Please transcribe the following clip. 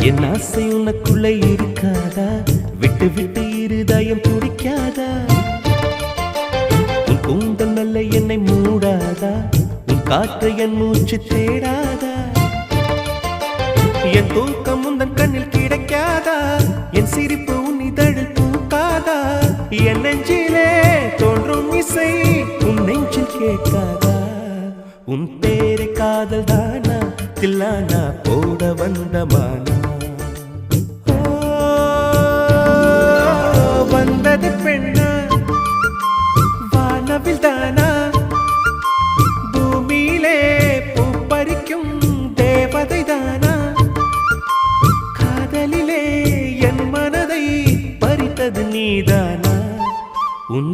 என் ஆசை உனக்குள்ள இருக்காதா? விட்டு விட்டு இருதயம் துடிக்காதா? உன் கூந்தல் நல்ல என்னை மூடாதா? உன் காற்று என் மூச்சு தேடாதா? என் தூக்கம் உந்தன் கண்ணில் கிடைக்காதா? என் சிரிப்பு உன் இதழில் பூக்காதா? என் நெஞ்சிலே தோன்றும் இசை உன் நெஞ்சில் கேட்காதா? உன் பேரை காதல் தானா தில்லானா போட வந்தமானா? வந்தது பெண்ணா வானவில் தானா? பூமியிலே பூ பறிக்கும் தேவதை தானா? காதலிலே என் மனதை பறித்தது நீதானா? உன்